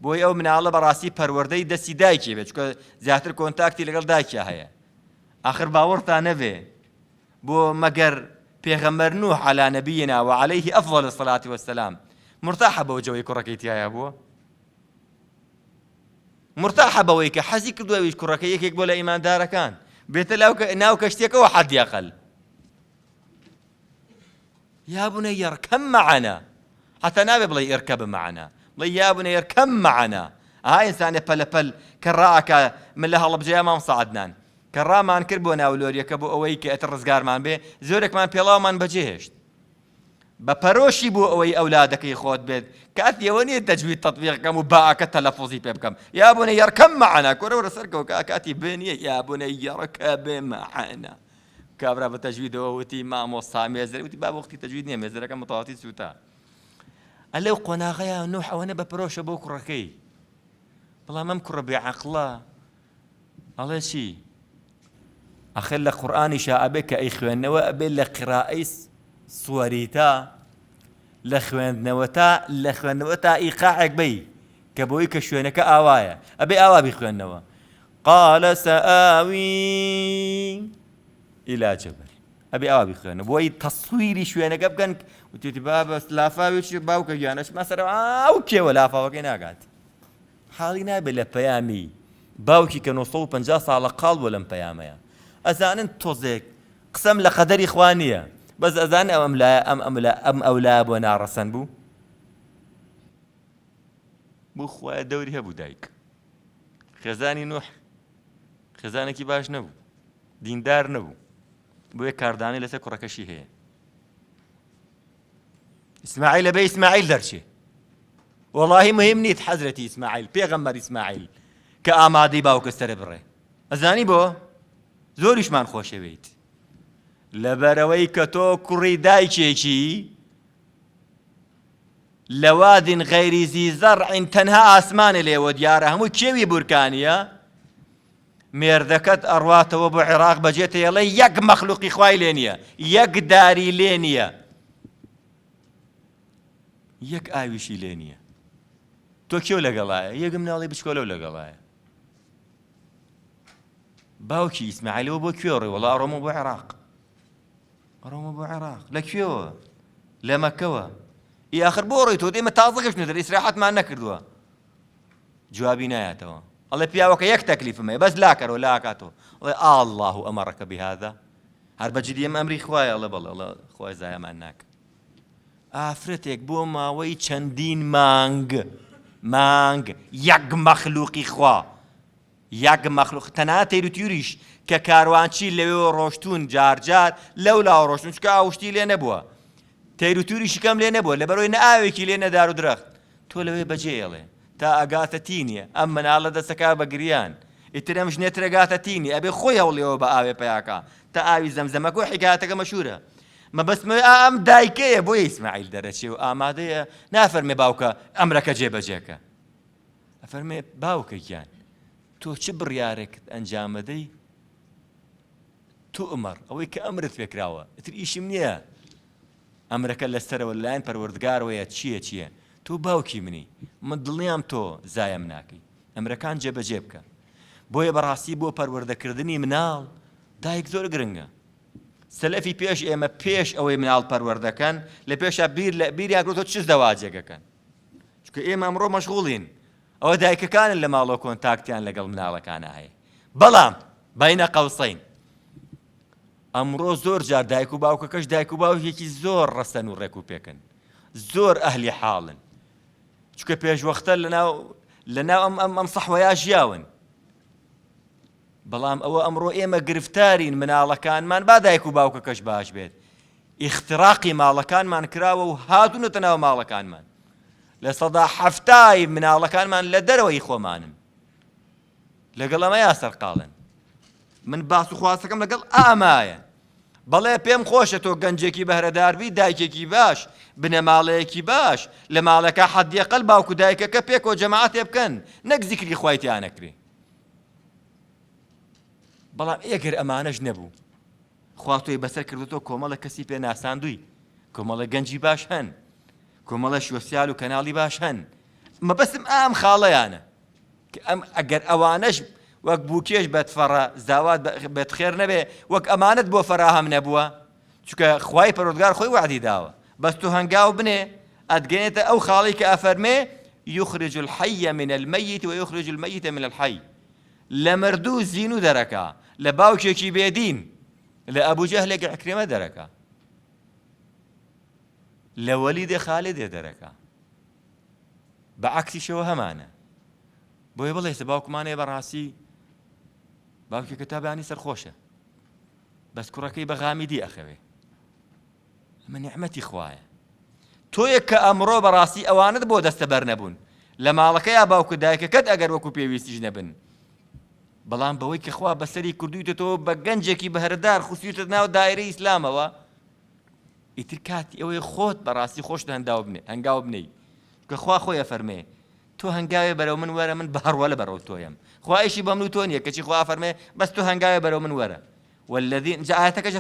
بۆی ئەو مناڵە بەڕاستی پەروەردەی دەستی دایکێ بێت چکە زیاتر کۆنتاکتی لەگەڵ دایکیا هەیە آخر باوەڕتان نەبێ بۆ مەگەر پێغەمبەر نوح عەلا نەبینا وعەلەیه ئەفضل الصلاة والسلام مرتاحە بەو جەوەی کوڕەکەی تایە بووە مرتاحە بەوەی کە حەزی کردووەویش کوڕەکەی یەکێک بۆ لە ئیماندارەکان بێتە ناو کەشتێکەوە حەدی ئەقەل یا بنەیە اركب معنا حتى نابێ بڵێ اركب معنا بڵێ یا بنەیە اركب معنا ئەها ئینسانێ پەلەپەل کە ڕائەکە من لە هەڵەبجەیە مام سەعەدنان کە ڕامان کرد بۆ ناو لۆریەکە بۆ ئەوەی کە ئەتر ڕزگارمان بێ زۆرێکمان پێڵاومان بەجێهێشت بە پەرۆشی بۆ ئەوەی ئەولادەکەی خۆت بێت کاتی ئەوە نییە تەجوید تەطبیقەکەم و باەکە تەلەفوزی پێ بکەم یا بنەیە اركب معنا کۆرە وەرە سەرکەوە کاتی بێ نییە یا بنەیە اركب معنا کابرا بە تەجویدەوە وتی مامۆستا مێزەر وتی با وەختی تەجوید نییە مێزەرەکە متەواتی سووتە ئەلێو قۆناغەیە نوح ئەوەنە بە پرۆشە بۆ کوڕەکەی بەڵام ئەم کوڕە بێعەقڵە ئەڵێ چی ئەخێر لە قورئانیشا ئەبێ کە ئەی خوێندنەوە ئەبێ لە قیرائەی سووەریتا لە خوێندنەوە تا ئیقاعێک بەی کە بۆی کە شوێنەکە ئاوایە ئەبێ ئاوا بیخوێندنەوە قال سآوي إلى جبل أبي أبي خيانة بوي تصويري شو أنا قبل كان وتيجي بابا لافا وش باوك جانش ما صار أوكي ولا لافا وكنا قاعد حالنا بلا بيامي باوكي كانوا صوب بنجاس على قلب ولا بيامي أذان توزك قسم لقدر إخوانية بس أذان أم أولا بنا رسن بو خوا دوري هبو دايك خزاني نوح خزانة كي باش نبو دیندار نەبوو بۆیە کاردانی لەسەر کوڕەکەشی هەیە ئیسماعیل لەبێ ئیسماعیل دەرچێ وەڵاهی مهم نیت حەزرەتی ئیسماعیل پێغەمبەر ئیسماعیل کە ئامادەی باوکە سەرە بڕێ. ئەزانی بۆ زۆریشمان خۆشەوێت لەبەرەوەی کە تۆ کوڕی دایکێکی لە وادین غەیری ذی زەرعین تەنها ئاسمانە لێوە دیارە هەموو کێوی بورکانیە مێردەکەت ئەڕواتەوە بۆ عێراق بەجێتە هێڵێ یەک مەخلوقی خوای لێ نییە یەک داری لێ نییە یەک ئاویشی لێ نییە تۆ کێو لەگەڵایە یەکم ناڵی بچکۆلەو لەگەڵایە باوکی ئیسماعیلەوە بۆ کوێ ڕێ وەڵا ئەڕۆمە بۆ عێراق ئەڕۆمە بۆ عێراق لە کوێوە لە مەکەوە ئاخر بۆ ڕۆی تۆ دێمە تازە گەشتنە دەر ئیسراحەتمان نەکردووە جوابی نایەتەوە ئەڵێ پیاوەکە یەک تەکلیفم هەیە بەس لاکەرەوە لاکاتەوە ئەڵێ ئاڵڵاه ئەمەڕەکە بهذا هەر بەجددی ئەم ئەمری خوایە ئەڵێ بەڵێ ئەڵێ خوای زایەمان ناکە ئافرەتێک بۆ ماوەی چەندین مانگ یەک مەخلوقی خوا یەک مەخلوق تەنها تەیروتیوریش کە کاروانچی لەوێ ڕۆشتون جارجار لەولاوە ڕۆشتون چکە ئاوشتی لێ نەبووە تەیروتوریشی کەم لێ نەبووە لەبەرەوەی نەئاوێکی لێ نەدار و درەخت تۆ لەوێ بەجێڵێ تا ئەگاتە تینیە ئەم مناڵە دەسەکا بە گریان ئیتر ئەم ژنێترە گاتە تینی ئەبێ خۆی هەوڵێەوە بە ئاوێ پەیاکە تا ئاوی زەمزەمەکە و حیکایەتەکە مەشهورە مەبەستمەوەی ئەم دایکەیە بۆ ئیسماعیل دەرەچێ و ئامادەیە نافەرمێ باوکە ئەمرەکە جێبەجێکە ئەفەرمێ باوکەیان تۆ چ بڕیارێکت ئەنجامەدەی تۆ ئەمەڕ ئەوەی کە ئەمرت پێکراوە ئیتر ئیشم نییە ئەمرەکە لەسەرەوە لەلایەن پەروەردگارەوەیە چییە تۆ باوکی منی من دڵنیام تۆ زایم ناکەی ئەمرەکان جێبەجێ بکە بۆیە بەڕاستی بۆ پەروەردەکردنی مناڵ دایک زۆر گرنگە سەلەفی پێش ئێمە پێش ئەوەی مناڵ پەروەردەکەن لە پێشە بیریان کردۆ چ دەواجێگەکەن چونکە ئێمە ئەمڕۆ مەشغوڵین ئەوە دایکەکانن لە ماڵەوە کۆنتاکتیان لەگەڵ مناڵەکانە هەیە بەڵام بەینە قەوسەین ئەمڕۆ زۆر جار دایک و باوکەکەش دایک و باوکێکی زۆر ڕەسەن و ڕێک و پێکن زۆر ئەهلی حاڵن چونکە پێشوەختە لەناو ئەم سەحوەیە ژیاون بەڵام ئەوە ئەمڕۆ ئێمە گرفتارین مناڵەکانمان با دایک و باوکەکەش باش بێت ئیختراقی ماڵەکانمان کراوە و هاتوونەتە ناو ماڵەکانمان لە سەدا حەفتای مناڵەکانمان لە دەرەوەی خۆمانن لەگەڵ ئەمەیا سەرقاڵن من باس و خواستەکەم لەگەڵ ئامایە بەڵێ پێم خۆشە تۆ گەنجێکی بەهرەداربی دایکێکی باش بنە ماڵەیەکی باش لە ماڵەکە حەدیەقەل باوکو دایکەکە پێکەوە جەماعەتێ بکەن نەک زیکری خوایتیان نەکرێ بەڵام ئێگەر ئەمانەش نەبوو خوا تۆی بەسەر کردوتەوە کۆمەڵە کەسی پێ ناساندووی کۆمەڵە گەنجی باش هەن کۆمەڵە شوەسیال و کەناڵی باش هەن مەبەستم ئام خاڵەیانە کە ئەم ئەگەر ئەوانەش وەک بووکێش بەدفەڕە زاوات بەدخێر نەبێ وەک ئەمانەت بۆ فەراهەم نەبووە چونکە خوای پەروەردگار خۆی وعدی داوە بەس تۆ هەنگاو بنێ ئەتگەنێتە ئەو خاڵی کە ئەفەرمێ يخرج الحي من الميت ويخرج الميت من الحي لمردو زينو دركا لباوكيكي بيدين لأبو جهل عكرمة دركا لوليد خالد دركا بعكس شو همانه بۆیە بڵێ باوکمانێ بەڕاستی باوکی کتابانی سەرخۆشە بەس کوڕەکەی بەغامیدی ئەخەوێ ئەمە نیعمەتی خوایە تۆیە کە ئەمڕۆ بەڕاستی ئەوانت بۆ دەستەبەر نەبوون لە ماڵەکەیە باوکە دایکەکەت ئەگەر وەکو پێویستیش نەبن بەڵام بەوەی کە خوا بەسەری کردوویتەوە بە گەنجێکی بەهرەدار خوستویتە ناو دایرەی ئیسلامەوە ئیتر کاتی ئەوەی خۆت بەڕاستی خۆشت هەنگاو بنێی کە خوا خۆیە فەرمێ تۆ هەنگاوێ بەرەو من وەرە من بەهەڕوە لە بەرەو تۆیم خوا ئیشی بەم و تۆ نییە کەچی خوا فەرمێ بەس تۆ هەنگاوێ بەرەو من وەرە والذین ئاەتەکەش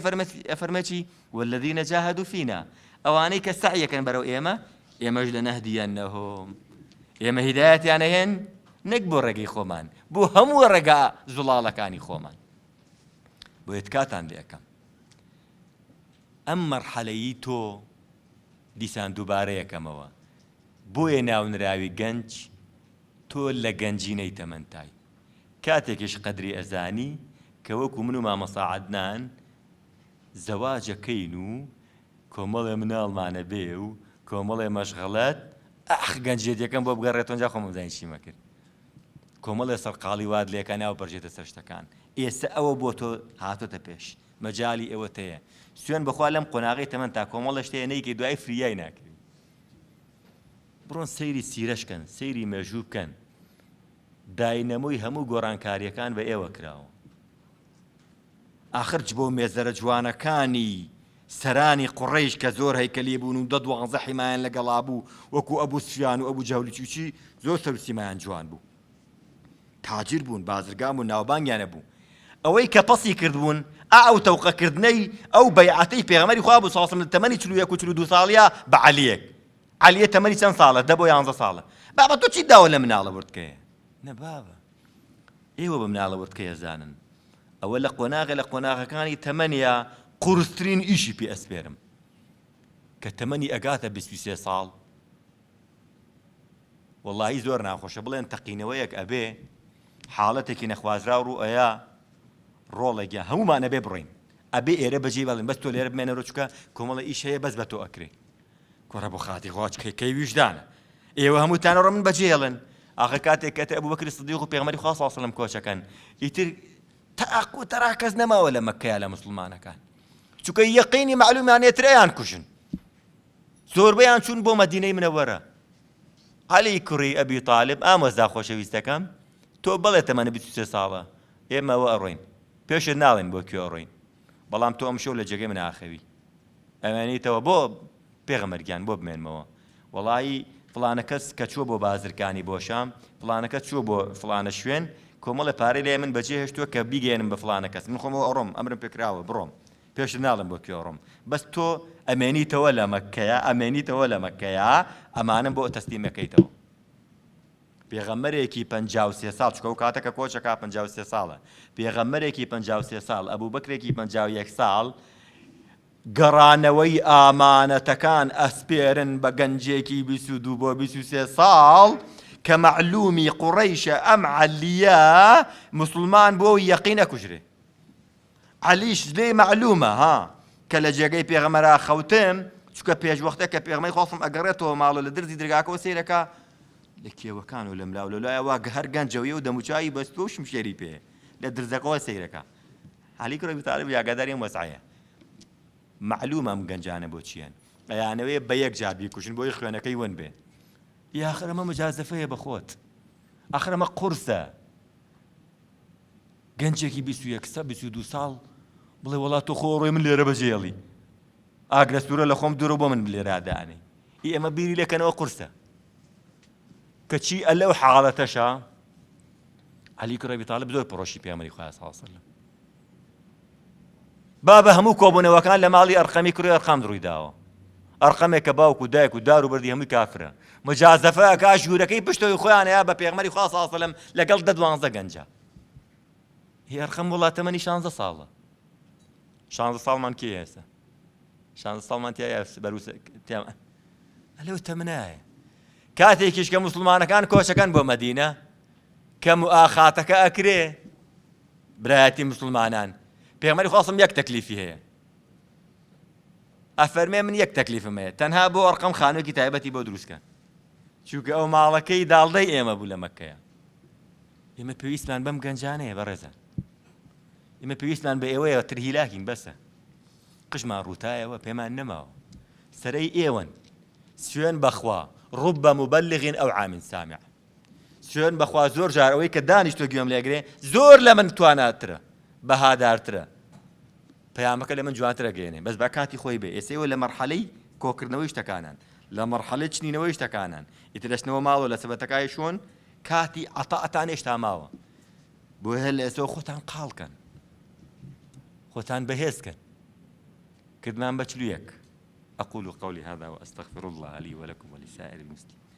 ئەفەرمێ چی والذین جاهدوا فینا ئەوانەی کە سعیەکەن بەرەو ئێمەش لەنەهدیەنەهوم ئێمە هیدایەتیان هێن نەک بۆ ڕێگەی خۆمان بۆ هەموو ڕێگا زوڵاڵەکانی خۆمان بۆیە کاتان لێ ئەەکەم ئەم مەرحەلەیی تۆ دیسان دووبارە یەکەمەوە بۆیە ناونراوی گەنج تۆ لە گەنجینەی تەمەنتای کاتێکیش قەدری ئەزانی کە وەکو من و مامەسا عەدنان زەواجەکەین و کۆمەڵێ مناڵمانە بێ و کۆمەڵێ مەشغەڵەت گەنجێت یەکەم بۆ بگەڕێتەوە جا خۆم زانی چی مەکرد کۆمەڵێ سەرقاڵی واد لێکە ناو بەرژێتە سەر شتەکان ئێستا ئەوە بۆ تۆ هاتۆتە پێش مەجالی ئەوە تەیە سوێن بەخوا لەم قۆناغی تەمەن تا کۆمەڵە شتەیە نەیکەی دوای فریای ناکرێت بڕۆن سەیری سیرەشکەن سەیری مێژوو بکەن داینەمۆی هەموو گۆڕانکاریەکان بە ئێوە کراوە. ئاخر بۆ مێزەرە جوانەکانی سەرانی قوڕەیش کە زۆر هەیکەلی بوون و 12 حیمایان لەگەڵا بوو وەکو ئەبوو سفیان و ئەبوو جەهل چوچی زۆر سەرسیمایان جوان بوو. تاجر بوون، بازرگان بوون، ناوبانگیانە بوو. ئەوەی کە پەسی کردبوون ئەو تەوقەکردنەی ئەو بەیعەتەی پێغەمبەری خوا بوو ساڵسم لە تەمەنی 41 و 42 ساڵیە بە عەلیەک. عەلیە تەمەنی چەند ساڵە؟ 10 بۆ 11 ساڵە. بابە تۆ چیت داوە لە مناڵە وردکەیە؟ نە بابە، ئێوە بە مناڵە وردکەیە زانن. ئەوە لە قۆناغەکانی تەمەنیە قورسترین ئیشی پێ ئەسپێرم کە تەمەنی ئەگاتە 23 ساڵ. وەڵڵاهی زۆر ناخۆشە بڵێن تەقینەوەیەک ئەبێ حاڵەتێکی نەخوازرا و ڕوئەیە ڕۆڵێکیان هەمومان ئەبێ بڕین، ئەبێ ئێرە بەجێ بەڵێن بەس تۆ لێرە بمێنەرۆ چکە کۆمەڵە ئیش هەیە بەس بە تۆ ئەکرێ. کۆڕە بۆ خاتی خوا کەی ویژدانە ئێوە هەمووتانە ڕە من بەجێڵن. ئاخر کاتێک کە ئەبوو بەکر سیدیق و پێغەمبەری خوا صلی الله علیه و سلم کۆچەکەن ئیتر تەعاق و تەرا کەس نەماوە لە مەککەیە لە موسڵمانەکان، چونکە یەقینی معلومیان ئێترەیان کوژن. زۆربەیان چوون بۆ مەدینەی منەوەرە. عەلی کوڕی ئەبی طالب ئامۆزا خۆشەویستەکەم، تۆ بڵێ تەمەنە 23 ساڵە ئێمە ئەوە ئەڕۆین، پێشت ناڵێن بۆ کوێ ئەڕۆین، بەڵام تۆ ئەم شەو لە جێگەی من ئاخەوی ئەمێنیتەوە بۆ پێغەمبەرگیان بۆ بمێنمەوە. وەڵی فڵانە کەس کە چووە بۆ بازرگانی بۆ شام، فڵانە کەس چووە بۆ فڵانە شوێن، کۆمەڵە پارەی لێ من بەجێ هێشتووە کە بیگەێنم بە فڵانە کەس، من خۆمەوە ئەڕۆم، ئەمرم پێکراوە بڕۆم، پێشت ناڵم بۆ کوێ ئەڕۆم. بەس تۆ ئەمێنیتەوە لە مەککەیە، ئەمانم بۆ تەسلیمەکەیتەوە. پێغەمبەرێکی 53 ساڵ، چکە و کاتەکە کۆچەکە 53 ساڵە، پێغەمبەرێکی 53 ساڵ، ئەبوو بەکرێکی 51 ساڵ گەڕانەوەی ئامانەتەکان ئەسپێرن بە گەنجێکی 22 بۆ 23 ساڵ کە مەعلومی قوڕەیشە ئەم عەلیە موسڵمان بۆ یەقینە کوژرێ. عەلیش لێ مەعلومە کە لە جێگەی پێغەمبەرا خەوتم، چونکە پێش وەختە کە پێغەمبەری خۆسم ئەگەڕێتەوە ماڵۆ لە درزی درگاکەوە سەیرەکە لە کێوەکان و لەم لاو لەلایەوە هەر گەنجەویە و دەموچایی بەستۆ و شمشێری پێ لە درزەکەەوە سەیرەکە. عەلی کوڕی ئەبی طالب یاگاداری ئەم وەزعەیە. معلومە ئەم گەنجانە بۆ چیان، ئەیانەوەیە بە یەک جار بیکوژن بۆی خوێنەکەی ون بێ. ئاخر ئەمە مجازەفەیە بە خۆت، ئاخر ئەمە قورسە. گەنجێکی 22 ساڵ بڵێ وەڵا تۆ خۆڕۆی من لێرە بەجێڵی، ئاگرە سوورە لە خۆم دوورە بۆ من لێرادانێ. ئێمە بیری لەکەنەوە قورسە. کەچی ئەلەو حاڵەتەشە عەلی کوڕی ئەبی طالب زۆر پڕۆشی پێغەمبەری خوا صلی الله علیه و سلم. بابە هەموو کۆبوونەوەکان لە ماڵی ئەرقەمی کوڕی ئەرقەم ڕووی داوە. ئەرقەمێک کە باوک و دایک و دار و بەردی هەمووی کافرە. مجازەفە ئەکا ژوورەکەی پشتەوەی خۆیانەیە بە پێغەمبەری خوا صلی الله علیه و سلم لەگەڵ 12 گەنجە. هی ئەرقەم وڵات تەمەنی 16 ساڵە. 16 ساڵمان کێ ئێستا؟ 16 ساڵمان تایە بەروس تێمە. ئەلەو تەمەنایە. کاتێکیش کە موسڵمانەکان کۆچەکەن بۆ مەدینە کە موئاخاتەکە ئەکرێ برایەتی موسڵمانان، پێغەمبەری خوا یەک تەکلیفی هەیە. ئەفەرمێ من یەک تەکلیفم هەیە، تەنها بۆ ئەرقەم خانوویەکی تایبەتی بۆ دروستکە، چونکە ئەو ماڵەکەی داڵدەی ئێمە بوو لە مەککەیە. ئێمە پێویستمان بەم گەنجانەیە بەڕێزان، ئێمە پێویستمان بە ئێوەیە ترهیلاکین بەسە. قژمان ڕووتایەوە پێمان نەماوە، سەرەی ئێوەن. سوێن بەخوا ڕوب مبلغ ئەو عام سامع. سوێن بەخوا زۆر جار ئەوەی کە دانیشتۆ گوێم لێگرێ زۆر لە من تواناترە، بەهادارترە، پەیامەکە لە من جوانترە گەێنێ، بەس بە کاتی خۆی بێ. ئێسێوە لە مەرحەلەی کۆکردنەوەی شتەکانان، لە مەرحەلەی چنینەوەی شتەکانان، ئیتر دەچنەوە ماڵەوە لە سەبەتەکای شۆن کاتی عەتاءتان هێشتا ماوە. بۆ هەر لە ئێسەوە خۆتان قاڵکەن، خۆتان بەهێزکەن، کردمان بە چلوویەک. أقول قولي هذا وأستغفر الله لي ولكم ولسائر المسلمين.